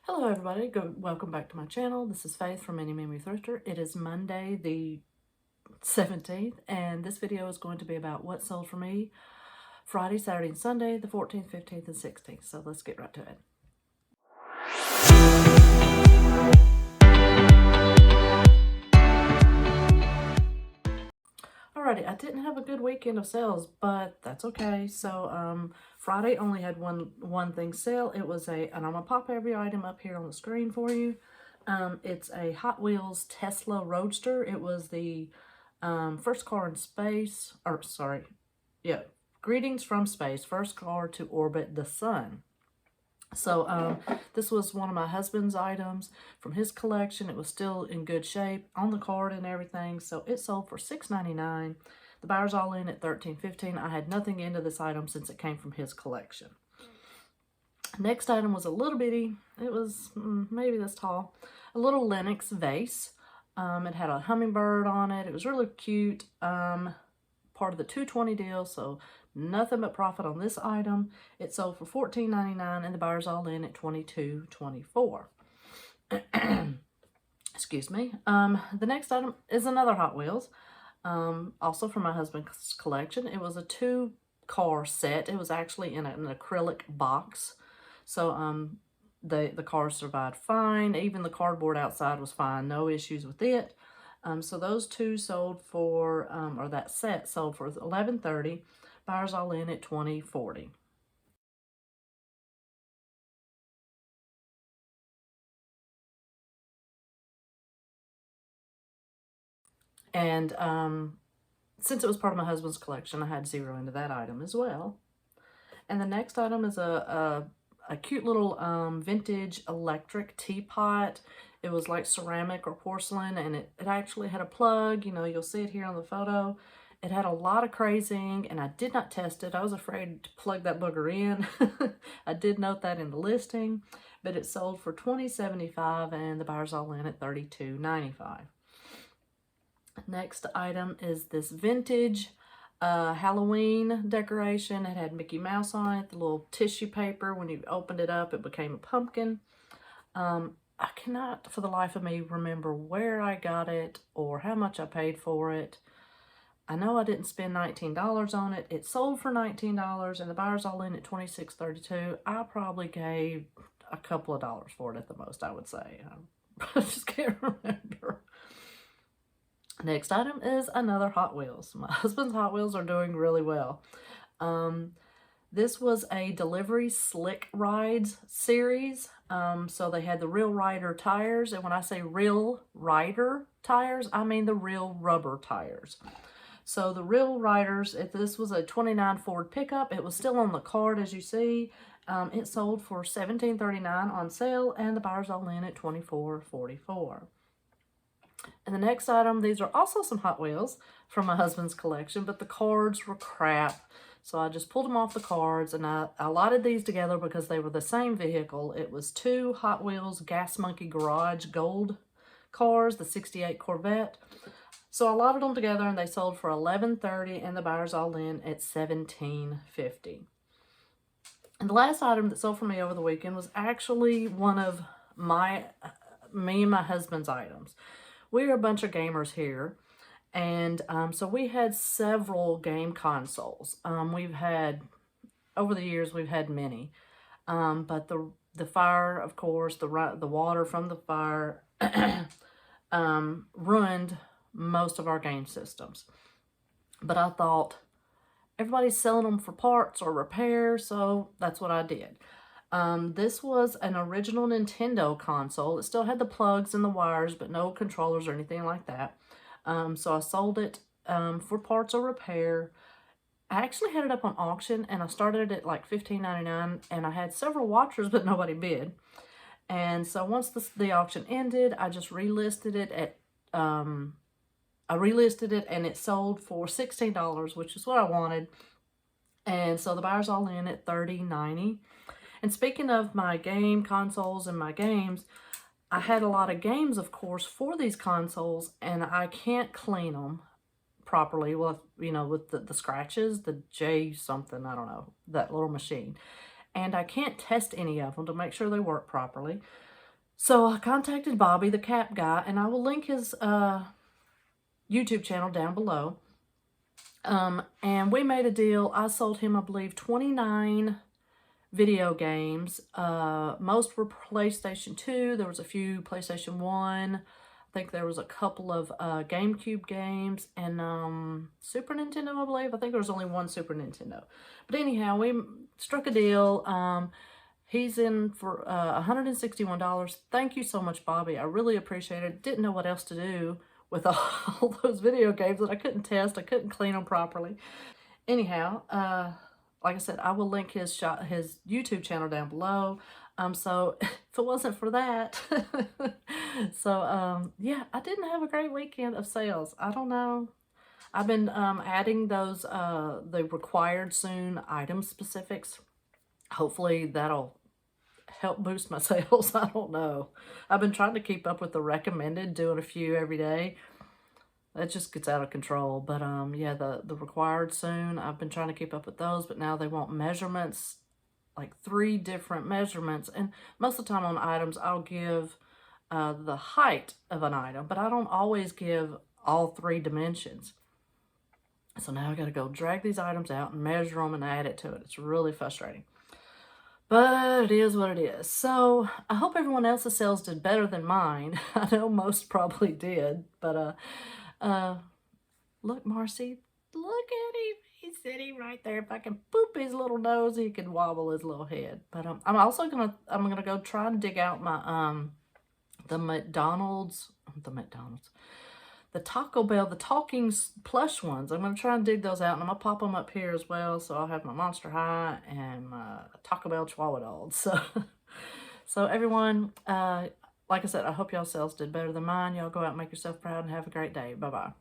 Hello everybody, welcome back to my channel. This is Faith from Mini Mimi Thrifter. It is Monday the 17th and this video is going to be about what sold for me Friday, Saturday, and Sunday, the 14th, 15th, and 16th. So let's get right to it. Alrighty, I didn't have a good weekend of sales, but that's okay. So Friday only had one thing sale. It was and I'm gonna pop every item up here on the screen for you. It's a Hot Wheels Tesla Roadster. It was the first car in space, or sorry, yeah, greetings from space, first car to orbit the sun. So this was one of my husband's items from his collection. It was still in good shape on the card and everything. So it sold for $6.99. The buyer's all in at $13.15. I had nothing into this item since it came from his collection. Next item was a little bitty. It was maybe this tall. A little Lennox Vase. It had a hummingbird on it. It was really cute. Part of the $2.20 deal, so nothing but profit on this item. It sold for $14.99 and the buyer's all in at $22.24. Excuse me. The next item is another Hot Wheels, also from my husband's collection. It was a 2-car set. It was actually in an acrylic box. So the cars survived fine. Even the cardboard outside was fine. No issues with it. So those two sold for, or that set sold for $11.30. Buyers all in at $20.40. And since it was part of my husband's collection, I had zero into that item as well. And the next item is a cute little vintage electric teapot. It was like ceramic or porcelain, and it actually had a plug. You know, you'll see it here on the photo. It had a lot of crazing, and I did not test it. I was afraid to plug that booger in. I did note that in the listing, but it sold for $20.75, and the buyer's all in at $32.95. Next item is this vintage Halloween decoration. It had Mickey Mouse on it, the little tissue paper. When you opened it up, it became a pumpkin. I cannot for the life of me remember where I got it or how much I paid for it. I know I didn't spend $19 on it. It sold for $19 and the buyer's all in at $26.32. I probably gave a couple of dollars for it at the most, I would say. I just can't remember. Next item is another Hot Wheels. My husband's Hot Wheels are doing really well. This was a Delivery Slick Rides series. So they had the Real Rider tires. And when I say Real Rider tires, I mean the real rubber tires. So the Real Riders, if this was a 29 Ford pickup, it was still on the card as you see. It sold for $17.39 on sale and the buyer's all in at $24.44. And the next item, these are also some Hot Wheels from my husband's collection, but the cards were crap. So I just pulled them off the cards and I allotted these together because they were the same vehicle. It was 2 Hot Wheels Gas Monkey Garage Gold cars, the 68 Corvette. So I allotted them together and they sold for $11.30 and the buyer's all in at $17.50. And the last item that sold for me over the weekend was actually one of me and my husband's items. We're a bunch of gamers here, and so we had several game consoles. Over the years, we've had many, but the fire, of course, the water from the fire ruined most of our game systems. But I thought, everybody's selling them for parts or repair, so that's what I did. This was an original Nintendo console. It still had the plugs and the wires, but no controllers or anything like that. So I sold it for parts or repair. I actually had it up on auction, and I started it at like $15.99, and I had several watchers, but nobody bid. And so once the auction ended, I just relisted it at, and it sold for $16, which is what I wanted. And so the buyer's all in at $30.90. And speaking of my game consoles and my games, I had a lot of games, of course, for these consoles, and I can't clean them properly. Well, you know, with the scratches, the J something, I don't know, that little machine. And I can't test any of them to make sure they work properly. So I contacted Bobby, the cap guy, and I will link his YouTube channel down below. And we made a deal. I sold him, I believe, 29 video games. Most were PlayStation 2. There was a few PlayStation 1. I think there was a couple of GameCube games and Super Nintendo, I believe. I think there was only one Super Nintendo. But anyhow, we struck a deal. He's in for $161. Thank you so much, Bobby. I really appreciate it. Didn't know what else to do with all those video games that I couldn't test. I couldn't clean them properly. Anyhow, like I said, I will link his YouTube channel down below. So if it wasn't for that, yeah, I didn't have a great weekend of sales. I don't know. I've been adding those the required soon item specifics. Hopefully that'll help boost my sales. I don't know. I've been trying to keep up with the recommended, doing a few every day. That just gets out of control. But yeah, the required soon, I've been trying to keep up with those, but now they want measurements, like 3 different measurements. And most of the time on items, I'll give the height of an item, but I don't always give all 3 dimensions. So now I got to go drag these items out and measure them and add it to it. It's really frustrating. But it is what it is. So I hope everyone else's sales did better than mine. I know most probably did, but look, Marcy, look at him. He's sitting right there. If I can boop his little nose, he can wobble his little head. But I'm also gonna go try and dig out my the Taco Bell, the talking plush ones. I'm going to try and dig those out, and I'm going to pop them up here as well. So I'll have my Monster High and my Taco Bell Chihuahua dogs. So everyone, like I said, I hope y'all sales did better than mine. Y'all go out and make yourself proud and have a great day. Bye-bye.